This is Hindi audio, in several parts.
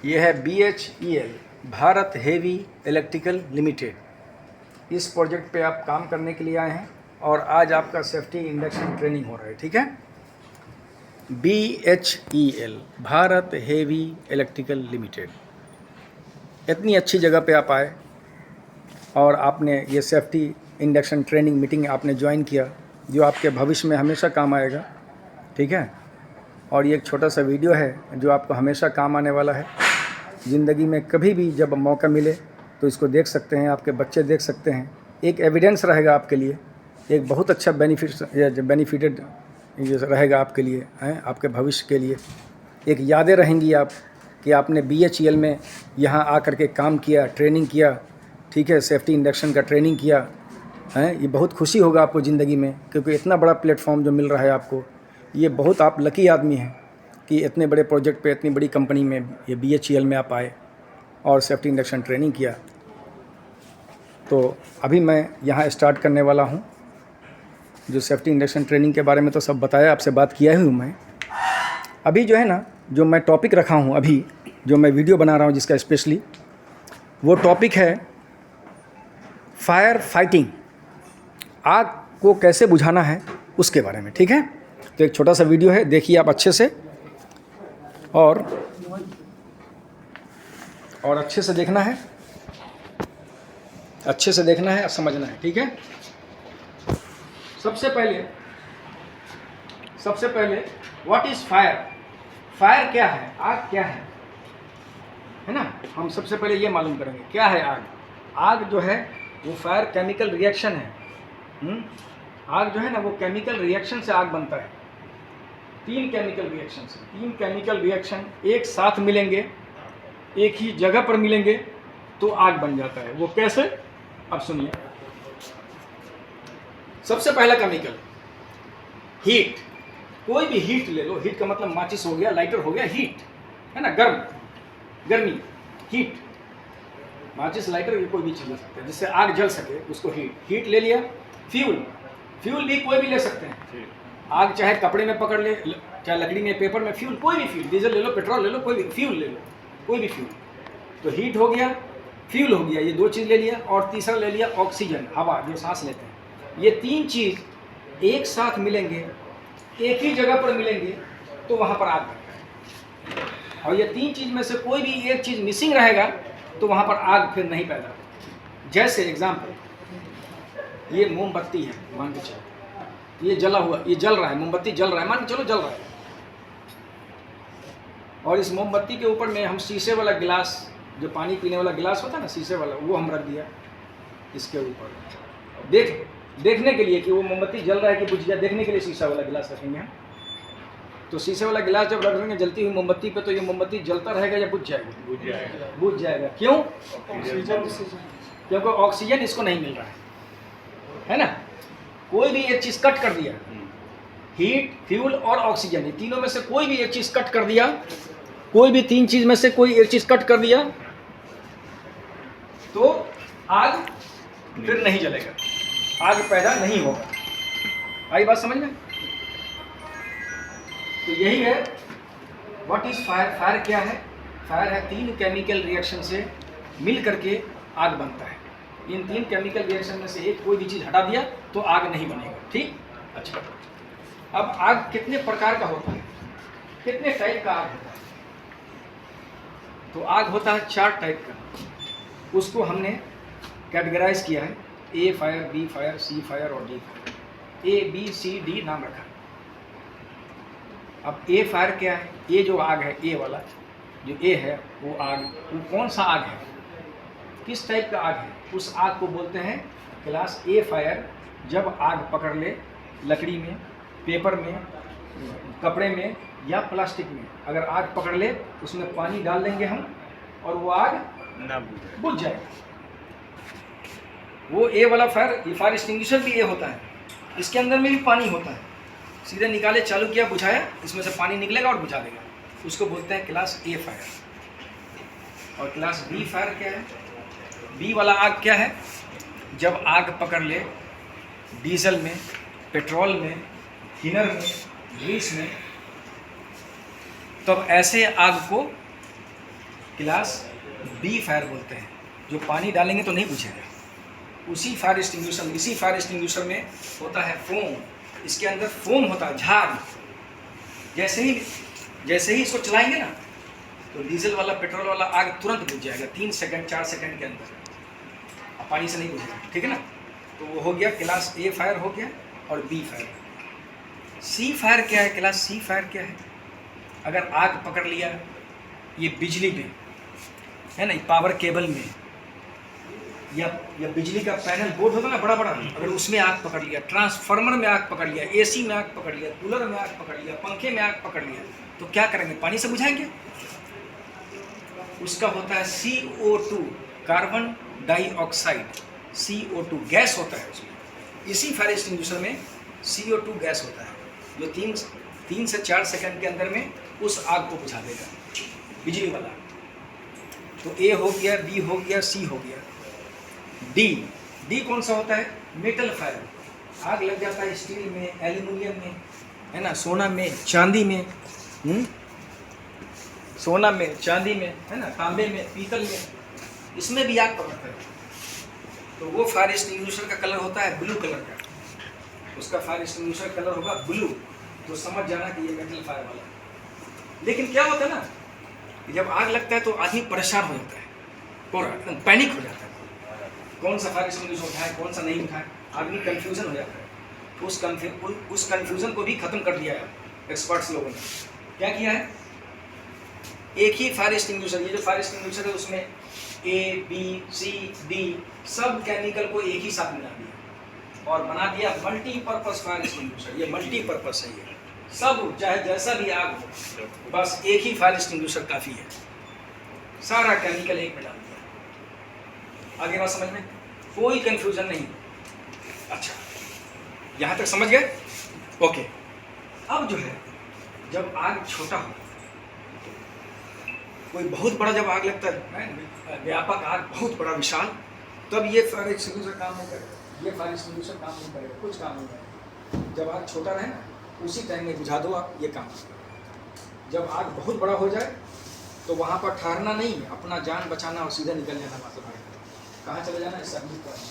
ये है BHEL Bharat heavy electrical limited. इस प्रोजेक्ट पे आप काम करने के लिए आए हैं और आज आपका सेफ्टी इंडक्शन ट्रेनिंग हो रहा है, ठीक है। BHEL Bharat heavy electrical limited, इतनी अच्छी जगह पे आप आए और आपने ये सेफ्टी इंडक्शन ट्रेनिंग मीटिंग आपने ज्वाइन किया, जो आपके भविष्य में हमेशा काम आएगा, ठीक है। और ये एक छोटा सा वीडियो है जो आपको हमेशा काम आने वाला है। ज़िंदगी में कभी भी जब मौका मिले तो इसको देख सकते हैं, आपके बच्चे देख सकते हैं। एक एविडेंस रहेगा आपके लिए, एक बहुत अच्छा बेनिफिटेड रहेगा आपके लिए, हैं, आपके भविष्य के लिए। एक यादें रहेंगी आप कि आपने BHEL में यहाँ आकर के काम किया, ट्रेनिंग किया, ठीक है, सेफ्टी इंडक्शन का ट्रेनिंग किया, हैं। ये बहुत खुशी होगा आपको ज़िंदगी में, क्योंकि इतना बड़ा प्लेटफॉर्म जो मिल रहा है आपको, ये बहुत आप लकी आदमी हैं कि इतने बड़े प्रोजेक्ट पे, इतनी बड़ी कंपनी में, ये BHEL में आप आए और सेफ्टी इंडक्शन ट्रेनिंग किया। तो अभी मैं यहाँ स्टार्ट करने वाला हूँ। जो सेफ्टी इंडक्शन ट्रेनिंग के बारे में तो सब बताया, आपसे बात किया ही हूँ मैं। अभी जो है ना, जो मैं टॉपिक रखा हूँ, अभी जो मैं वीडियो बना रहा हूँ जिसका स्पेशली, वो टॉपिक है फायर फाइटिंग। आग को कैसे बुझाना है उसके बारे में, ठीक है। तो एक छोटा सा वीडियो है, देखिए आप अच्छे से, और अच्छे से देखना है, अच्छे से देखना है और समझना है, ठीक है। सबसे पहले व्हाट इज़ फायर। फायर क्या है, आग क्या है ना। हम सबसे पहले ये मालूम करेंगे क्या है आग। आग जो है वो फायर केमिकल रिएक्शन है। आग जो है ना वो केमिकल रिएक्शन से आग बनता है। तीन केमिकल रिएक्शन एक साथ मिलेंगे, एक ही जगह पर मिलेंगे तो आग बन जाता है। वो कैसे, अब सुनिए। सबसे पहला केमिकल हीट। कोई भी हीट ले लो, हीट का मतलब माचिस हो गया, लाइटर हो गया, हीट है ना, गर्मी, हीट। माचिस, लाइटर, ये कोई भी चीज़ ले सकते हैं जिससे आग जल सके, उसको हीट ले लिया। फ्यूल भी कोई भी ले सकते हैं। आग चाहे कपड़े में पकड़ ले, चाहे लकड़ी में, पेपर में, फ्यूल कोई भी फ्यूल, डीजल ले लो, पेट्रोल ले लो, कोई भी फ्यूल ले लो, कोई भी फ्यूल। तो हीट हो गया, फ्यूल हो गया, ये दो चीज़ ले लिया। और तीसरा ले लिया ऑक्सीजन, हवा जो सांस लेते हैं। ये तीन चीज़ एक साथ मिलेंगे, एक ही जगह पर मिलेंगे तो वहाँ पर आग बनता है। और ये तीन चीज़ में से कोई भी एक चीज़ मिसिंग रहेगा तो वहाँ पर आग फिर नहीं पैदा होती। जैसे एग्जाम्पल, ये मोमबत्ती है, मान के चलो, ये जला हुआ, ये जल रहा है, मोमबत्ती जल रहा है, मान के चलो जल रहा है। और इस मोमबत्ती के ऊपर में हम शीशे वाला गिलास, जो पानी पीने वाला गिलास होता है ना, शीशे वाला, वो हम रख दिया इसके ऊपर। देखने के लिए कि वो मोमबत्ती जल रहा है कि बुझ गया, देखने के लिए शीशा वाला गिलास रखेंगे हम। तो शीशे वाला गिलास जब रख देंगे जलती हुई मोमबत्ती पे, तो ये मोमबत्ती जलता रहेगा या बुझ जाएगा? बुझ जाएगा। क्यों? क्योंकि ऑक्सीजन इसको नहीं मिल रहा है ना। कोई भी एक चीज़ कट कर दिया, हीट, फ्यूल और ऑक्सीजन, ये तीनों में से कोई भी एक चीज़ कट कर दिया, कोई भी तीन चीज़ में से कोई एक चीज़ कट कर दिया तो आग फिर नहीं जलेगा, आग पैदा नहीं होगा। आई बात समझ में? तो यही है व्हाट इज फायर। फायर क्या है? फायर है तीन केमिकल रिएक्शन से मिल करके आग बनता है। इन तीन केमिकल रिएक्शन में से एक कोई भी चीज़ हटा दिया तो आग नहीं बनेगा, ठीक। अच्छा, अब आग कितने प्रकार का होता है, कितने टाइप का आग होता है? तो आग होता है 4 टाइप का। उसको हमने कैटेगराइज किया है, A fire, B fire, C fire और D fire. A, B, C, D नाम रखा है। अब A फायर क्या है? A जो आग है, A वाला जो A है, वो आग, वो कौन सा आग है, किस टाइप का आग है? उस आग को बोलते हैं क्लास A फायर। जब आग पकड़ ले लकड़ी में, पेपर में, कपड़े में या प्लास्टिक में, अगर आग पकड़ ले उसमें पानी डाल देंगे हम और वो आग बुझ जाएगा। वो A वाला फायर, ये फायर एक्सटिंग्विशर भी A होता है, इसके अंदर में भी पानी होता है। सीधे निकाले, चालू किया, बुझाया, इसमें से पानी निकलेगा और बुझा देगा। उसको बोलते हैं क्लास A फायर। और क्लास B फायर क्या है? B वाला आग क्या है? जब आग पकड़ ले डीजल में, पेट्रोल में, थिनर में, ग्रीस में, तब ऐसे आग को क्लास बी फायर बोलते हैं, जो पानी डालेंगे तो नहीं बुझेगा। उसी फायर एक्सटिंग्विशर में, इसी फायर एक्सटिंग्विशर में होता है फोम, इसके अंदर फोम होता है, झाग। जैसे ही इसको चलाएंगे ना तो डीजल वाला, पेट्रोल वाला आग तुरंत बुझ जाएगा, 3 सेकंड 4 सेकंड के अंदर। अब पानी से नहीं बुझेगा, ठीक है ना। तो वो हो गया क्लास ए फायर हो गया और बी फायर। सी फायर क्या है? क्लास सी फायर क्या है? अगर आग पकड़ लिया ये बिजली में है ना, पावर केबल में, या बिजली का पैनल बोर्ड होता है ना बड़ा बड़ा, अगर उसमें आग पकड़ लिया, ट्रांसफार्मर में आग पकड़ लिया, एसी में आग पकड़ लिया, कूलर में आग पकड़ लिया, पंखे में आग पकड़ लिया, तो क्या करेंगे? पानी से बुझाएंगे? उसका होता है CO2, carbon dioxide, CO2 gas होता है उसमें। इसी फायर एक्सटिंग्विशर में CO2 गैस होता है, जो 3 से 4 सेकंड के अंदर में उस आग को बुझा देगा, बिजली वाला। तो ए हो गया, बी हो गया, सी हो गया। डी कौन सा होता है? Metal fire. आग लग जाता है स्टील में, एल्यूमिनियम में, है ना, सोना में, चांदी में, सोना में, चांदी में, है ना, तांबे में, पीतल में, इसमें भी आग पकड़ता है। तो वो फायर एक्सटिंग्विशर का कलर होता है ब्लू कलर का, उसका फायर एक्सटिंग्विशर कलर होगा ब्लू। तो समझ जाना कि ये मेटल फायर वाला है। लेकिन क्या होता है ना, जब आग लगता है तो आदमी परेशान हो जाता है, पूरा एकदम पैनिक हो जाता है, कौन सा फायर एक्सटिंग्विशर उठाए, कौन सा नहीं उठाए, आदमी कंफ्यूजन हो जाता है। उस कंफ्यूजन को भी खत्म कर दिया है एक्सपर्ट्स लोगों ने। क्या किया है? एक ही फायर एक्सटिंग्विशर, ये जो फायर एक्सटिंग्विशर है उसमें ABCD सब केमिकल को एक ही साथ मिला दिया और बना दिया मल्टीपर्पज फायर एक्सटिंग्विशर। ये मल्टीपर्पज है, ये सब चाहे जैसा भी आग हो, बस एक ही फायर एक्सटिंग्विशर काफ़ी है, सारा केमिकल एक में डाल दिया। आगे बात समझ में? कोई कंफ्यूजन नहीं। अच्छा, यहाँ तक समझ गए? ओके। अब जो है, जब आग छोटा हो, कोई बहुत बड़ा जब आग लगता है, व्यापक आग, बहुत बड़ा विशाल, तब ये फायर एक्सटिंग्विशर काम नहीं करेगा, ये फायर एक्सटिंग्विशर काम नहीं करेगा, कुछ काम नहीं करेगा। जब आग छोटा रहे ना, उसी टाइम में बुझा दो आप, ये काम। जब आग बहुत बड़ा हो जाए तो वहाँ पर ठहरना नहीं, अपना जान बचाना और सीधा निकल जाना वहाँ से बाहर। कहाँ चले जाना? Assembly point.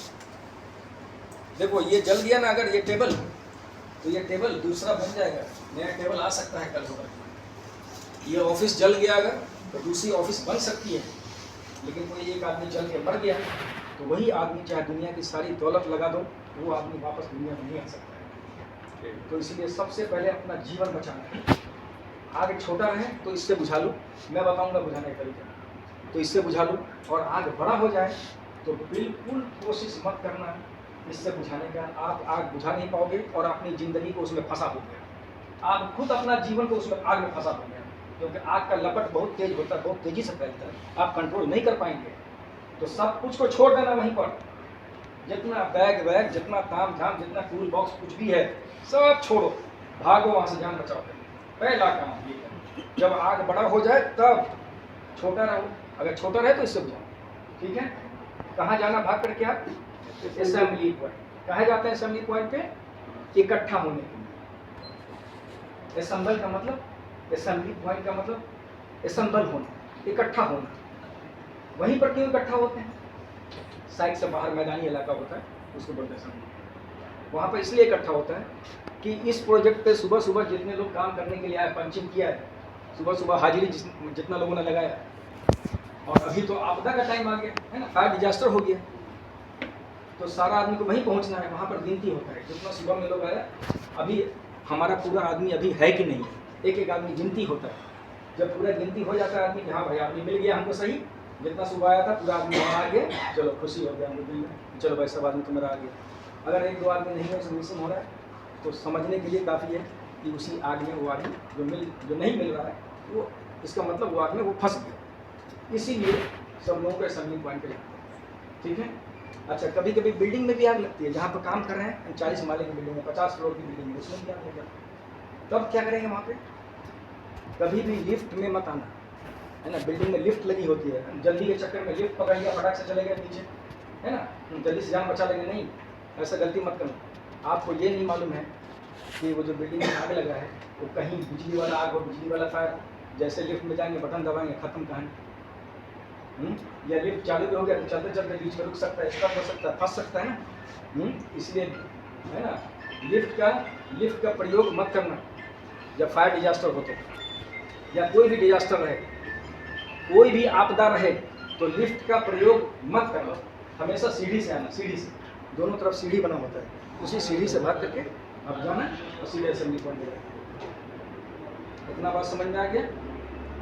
देखो ये जल गया ना अगर ये टेबल, तो ये टेबल दूसरा बन जाएगा, नया टेबल आ सकता है कल होकर। ये ऑफिस जल गया अगर, तो दूसरी ऑफिस बन सकती है। लेकिन कोई एक आदमी जल के मर गया तो वही आदमी चाहे दुनिया की सारी दौलत लगा दो, वो आदमी वापस दुनिया में नहीं आ सकता है। तो इसीलिए सबसे पहले अपना जीवन बचाना है। आग छोटा रहे तो इससे बुझा लो, मैं बताऊंगा बुझाने का तरीका, तो इससे बुझा लो। और आग बड़ा हो जाए तो बिल्कुल कोशिश मत करना इससे बुझाने का। आप आग बुझा नहीं पाओगे और अपनी ज़िंदगी को उसमें फंसा दोगे। आप खुद अपना जीवन को उसमें आग में फंसा दोगे, क्योंकि आग का लपट बहुत तेज होता है, बहुत तेज़ी से फैलता है, आप कंट्रोल नहीं कर पाएंगे। तो सब कुछ को छोड़ देना वहीं पर, जितना बैग वैग, जितना ताम झाम, जितना टूल बॉक्स कुछ भी है, सब छोड़ो, भागो वहाँ से, जान बचाओ। पहला काम ये है। जब आग बड़ा हो जाए तब छोटा रहो, अगर छोटा रहे तो इससे बुझाओ, ठीक है। कहाँ जाना भाग करके? आप असेंबली पॉइंट। कहाँ जाते हैं असेंबली पॉइंट पे? इकट्ठा होने के लिए। असेंबल का मतलब, असेंबली पॉइंट का मतलब असेंबल होना, इकट्ठा होना। वहीं पर क्यों इकट्ठा होते हैं? साइड से बाहर मैदानी इलाका होता है, उसको बोलते हैं असेंबली। वहाँ पर इसलिए इकट्ठा होता है कि इस प्रोजेक्ट पे सुबह सुबह जितने लोग काम करने के लिए आए, पंचिंग किया है, सुबह सुबह हाजिरी जितना लोगों ने लगाया, और अभी तो आपदा का टाइम आ गया है ना, फायर डिजास्टर हो गया, तो सारा आदमी को वहीं पहुंचना है। वहाँ पर गिनती होता है, जितना सुबह में लोग आया, अभी हमारा पूरा आदमी अभी है कि नहीं, एक एक आदमी गिनती होता है। जब पूरा गिनती हो जाता है आदमी कि हाँ भाई आदमी मिल गया हमको सही, जितना सुबह आया था पूरा आदमी वहाँ आ गया, चलो खुशी हो गया हमको मिल गया, चलो भाई सब आदमी तो मेरा आ गया। अगर एक दो आदमी नहीं है, उसमें मिसिंग हो रहा है, तो समझने के लिए काफ़ी है कि उसी आग में वो आदमी जो नहीं मिल रहा है, वो इसका मतलब वो आग में वो फंस गया। इसीलिए सब लोगों को असेंबली पॉइंट पे जाते हैं, ठीक है। अच्छा, कभी कभी बिल्डिंग में भी आग लगती है, जहाँ पर काम कर रहे हैं, 40 माले की बिल्डिंग है, 50 फ्लोर की बिल्डिंग है, उसमें भी आग लग जाती है। तब क्या करेंगे वहाँ पे? कभी भी लिफ्ट में मत आना, है ना। बिल्डिंग में लिफ्ट लगी होती है, जल्दी के चक्कर में लिफ्ट पकड़ लिया, फटाक से चले गए नीचे, है ना, जल्दी से जान बचा लेंगे, नहीं, ऐसा गलती मत करना। आपको ये नहीं मालूम है कि वो जो बिल्डिंग में आग लगा है वो कहीं बिजली वाला आग हो, बिजली वाला फायर, जैसे लिफ्ट में जाएंगे बटन दबाएंगे, खत्म कहानी। या लिफ्ट चालू भी हो गया तो चलते चलते बीच में रुक सकता है, स्टॉप हो सकता है, फंस सकता है ना। इसलिए है ना, लिफ्ट का प्रयोग मत करना जब फायर डिजास्टर हो तो, या कोई भी डिजास्टर रहे, कोई भी आपदा रहे तो लिफ्ट का प्रयोग मत करना। हमेशा सीढ़ी से आना, सीढ़ी से, दोनों तरफ सीढ़ी बना होता है, उसी सीढ़ी से भाग करके आप जाना और सीधे असेंबली पॉइंट पे जाना। इतना बात समझ में आ गया।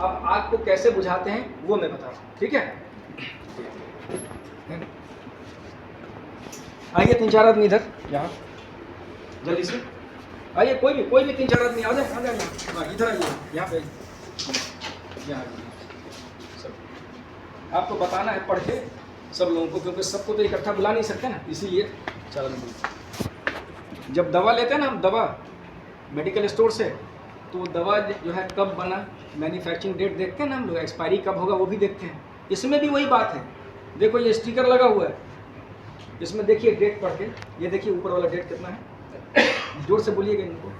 अब आग को कैसे बुझाते हैं वो मैं बता रहा हूँ, ठीक है। आइए 3-4 आदमी इधर, यहाँ जल्दी से आइए, कोई भी 3-4 आदमी आ जाए, इधर आइए, यहाँ पे यहाँ सब आपको बताना है पढ़ के सब लोगों को, क्योंकि सबको तो इकट्ठा बुला नहीं सकते ना, इसीलिए चलो मैं जब दवा लेते हैं ना हम, दवा मेडिकल स्टोर से, तो दवा जो है कब बना, मैन्युफैक्चरिंग डेट देखते हैं ना हम लोग, एक्सपायरी कब होगा वो भी देखते हैं। इसमें भी वही बात है, देखो ये स्टिकर लगा हुआ है, इसमें देखिए डेट पढ़ के, ये देखिए ऊपर वाला डेट कितना है, जोर से बोलिएगा इनको,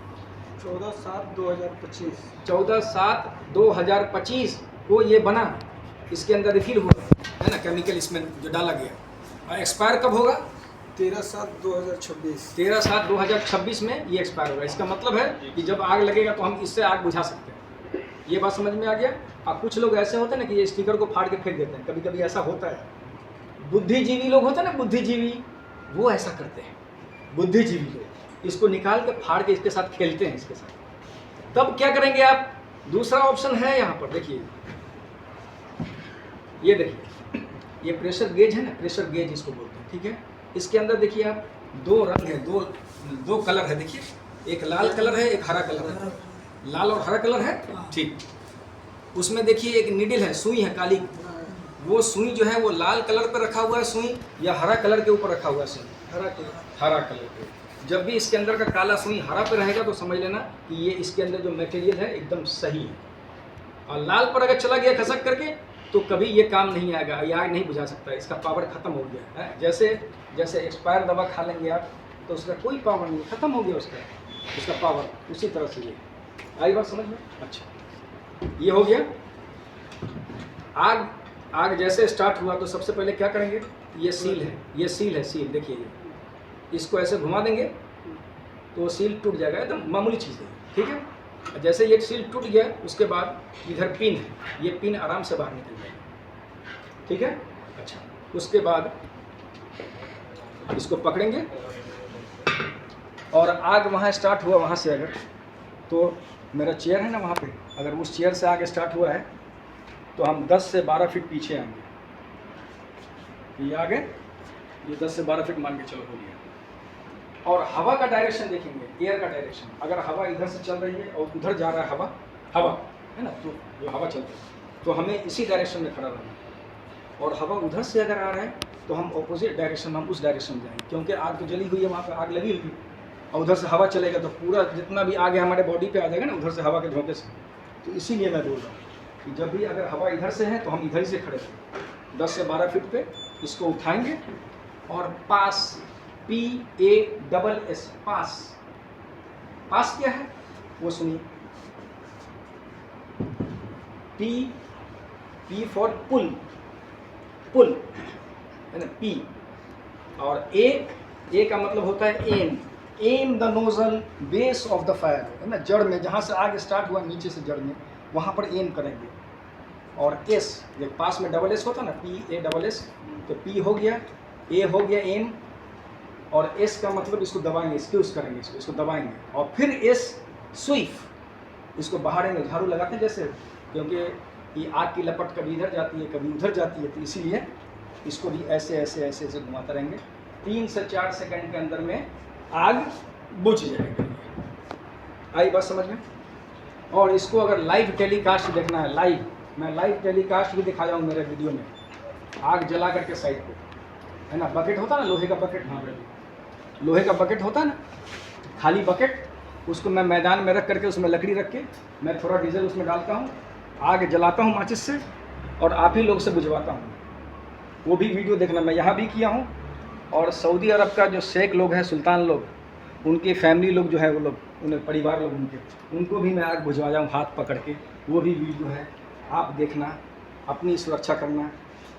14/7/2025। 14/7/2025 को ये बना, इसके अंदर रिफिल होगा, है ना, केमिकल इसमें जो डाला गया। और एक्सपायर कब होगा? 13/7/2026। 13/7/2026 में ये एक्सपायर होगा। इसका मतलब है कि जब आग लगेगा तो हम इससे आग बुझा सकते हैं। ये बात समझ में आ गया। अब कुछ लोग ऐसे होते हैं ना कि ये स्टिकर को फाड़ के फेंक देते हैं, कभी कभी ऐसा होता है। बुद्धिजीवी लोग होते हैं ना, बुद्धिजीवी, वो ऐसा करते हैं। बुद्धिजीवी लोग इसको निकाल के फाड़ के इसके साथ खेलते हैं, इसके साथ। तब क्या करेंगे आप? दूसरा ऑप्शन है यहाँ पर, देखिए, ये देखिए, ये प्रेशर गेज है ना, प्रेशर गेज इसको बोलते हैं, ठीक है। इसके अंदर देखिए आप, दो रंग है, दो कलर है, देखिए, एक लाल कलर है, एक हरा कलर है। लाल और हरा कलर है, ठीक। उसमें देखिए एक नीडल है, सुई है काली, वो सुई जो है वो लाल कलर पर रखा हुआ है सुई, या हरा कलर के ऊपर रखा हुआ है सुई? हरा कलर पे। जब भी इसके अंदर का काला सुई हरा पे रहेगा तो समझ लेना कि ये इसके अंदर जो मटेरियल है एकदम सही है। और लाल पर अगर चला गया खसक करके तो कभी ये काम नहीं आएगा, ये आग नहीं बुझा सकता, इसका पावर खत्म हो गया है। जैसे एक्सपायर दवा खा लेंगे आप तो उसका कोई पावर नहीं, खत्म हो गया उसका पावर। उसी तरह से ये आई बात समझ में? अच्छा, ये हो गया। आग जैसे स्टार्ट हुआ तो सबसे पहले क्या करेंगे? ये सील है, ये सील है, सील देखिए, ये इसको ऐसे घुमा देंगे तो सील टूट जाएगा, एकदम मामूली चीज़ है, ठीक है। जैसे ये सील टूट गया उसके बाद इधर पिन है, ये पिन आराम से बाहर निकल जाएगा, ठीक है। अच्छा, उसके बाद इसको पकड़ेंगे और आग वहाँ स्टार्ट हुआ, वहाँ से अगर, तो मेरा चेयर है ना वहाँ पे, अगर उस चेयर से आग स्टार्ट हुआ है तो हम 10 से 12 फीट पीछे आएंगे। ये आगे, ये 10 से 12 फीट मान के चलो, हो गया। और हवा का डायरेक्शन देखेंगे, एयर का डायरेक्शन। अगर हवा इधर से चल रही है और उधर जा रहा है हवा है ना, तो जो हवा चल रही है तो हमें इसी डायरेक्शन में खड़ा रहना। और हवा उधर से अगर आ रहा है तो हम ऑपोजिट डायरेक्शन, हम उस डायरेक्शन में जाएंगे, क्योंकि आग तो जली हुई है, वहाँ पर आग लगी हुई है। और उधर से हवा चलेगा तो पूरा जितना भी आग है हमारे बॉडी पे आ जाएगा ना, उधर से हवा के झोंके से। तो इसीलिए मैं बोल रहा हूँ कि जब भी अगर हवा इधर से है तो हम इधर ही से खड़े हैं, 10 से 12 फीट पे इसको उठाएंगे और पास, PASS, पास क्या है वो सुनिए। P फॉर पुल है ना, P। और A का मतलब होता है am the nozzle base of the fire, है ना, जड़ में, जहाँ से आग स्टार्ट हुआ नीचे से जड़ में, वहाँ पर एम करेंगे। और S, ये पास में डबल S होता है ना, PASS, तो P हो गया, A हो गया एम, और S का मतलब इसको दबाएंगे, स्क्यूज करेंगे, इसको दबाएंगे। और फिर S स्वीप, इसको बहारेंगे, झाड़ू लगाते हैं जैसे, क्योंकि ये आग की लपट कभी इधर जाती है कभी उधर जाती है, तो इसीलिए इसको भी ऐसे ऐसे ऐसे ऐसे घुमाते रहेंगे। 3 से 4 सेकंड के अंदर में आग बुझ जाएगी। आई बात समझ में? और इसको अगर लाइव टेलीकास्ट देखना है, लाइव, मैं लाइव टेलीकास्ट भी दिखाया हूँ मेरे वीडियो में, आग जला करके साइड को, है ना, बकेट होता है ना, लोहे का बकेट, हाँ लोहे का बकेट होता है ना, खाली बकेट, उसको मैं मैदान में रख करके उसमें लकड़ी रख के मैं थोड़ा डीजल उसमें डालता हूँ, आग जलाता हूँ माचिस से, और आप ही लोग से बुझवाता हूँ। वो भी वीडियो देखना, मैं यहाँ भी किया हूँ। और सऊदी अरब का जो शेख लोग हैं, सुल्तान लोग, उनके फैमिली लोग जो है, वो लोग, उन्हें परिवार लोग उनको भी मैं आग बुझवाया हूँ हाथ पकड़ के, वो भी वीडियो है, आप देखना, अपनी सुरक्षा करना,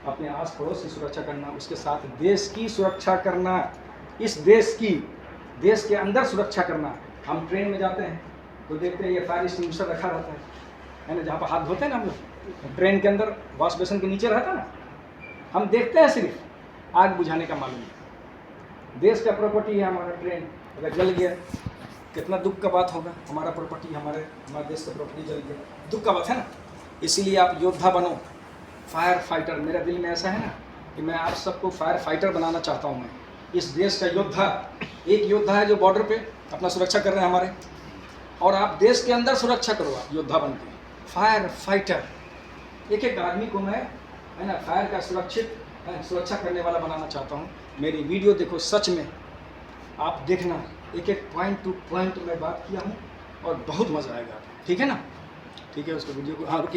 अपने आस पड़ोस की सुरक्षा करना, उसके साथ देश की सुरक्षा करना, इस देश की, देश के अंदर सुरक्षा करना। हम ट्रेन में जाते हैं तो देखते हैं ये फायर एक्सटिंग्विशर रखा रहता है ना, जहाँ पर हाथ धोते हैं ना हम लोग, ट्रेन के अंदर वॉश बेसिन के नीचे रहता है ना, हम देखते हैं सिर्फ आग बुझाने का मालूम है। देश का प्रॉपर्टी है हमारा ट्रेन, अगर जल गया कितना दुख का बात होगा, हमारा प्रॉपर्टी, हमारे देश का प्रॉपर्टी जल गया, दुख का बात है ना। इसीलिए आप योद्धा बनो, फायर फाइटर। मेरा दिल में ऐसा है ना कि मैं आप सबको फायर फाइटर बनाना चाहता हूँ। मैं इस देश का योद्धा, एक योद्धा है जो बॉर्डर पे अपना सुरक्षा कर रहे हैं हमारे, और आप देश के अंदर सुरक्षा करो, आप योद्धा बन के फायर फाइटर। एक एक आदमी को मैं, है ना, फायर का सुरक्षा करने वाला बनाना चाहता हूँ। मेरी वीडियो देखो, सच में आप देखना, एक एक पॉइंट टू पॉइंट मैं बात किया हूँ और बहुत मज़ा आएगा। ठीक है ना, ठीक है, उसको वीडियो को, हाँ